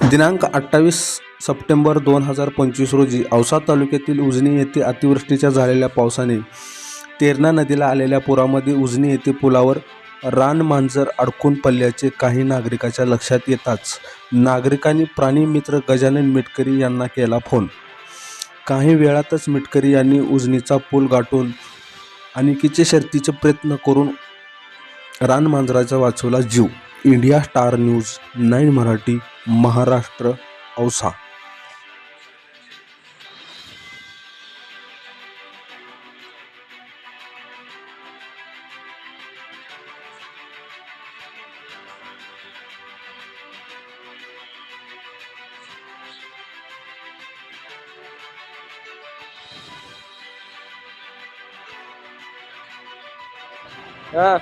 दिनांक 28 सप्टेंबर 2025 रोजी औसा तालुक्यातील उजनी येथे अतिवृष्टीच्या झालेल्या पावसाने तेरणा नदीला आलेल्या पुरामध्ये उजनी येथे पुलावर रानमांजर अडकून पडल्याचे काही नागरिकांच्या लक्षात येताच नागरिकांनी प्राणीमित्र गजानन मिटकरी यांना केला फोन. काही वेळातच मिटकरी यांनी उजनीचा पूल गाठून आनिकीचे शर्थीचे प्रयत्न करून रानमांजराचा वाचवला जीव. India star news 9 Marathi, Maharashtra, Ausa. हा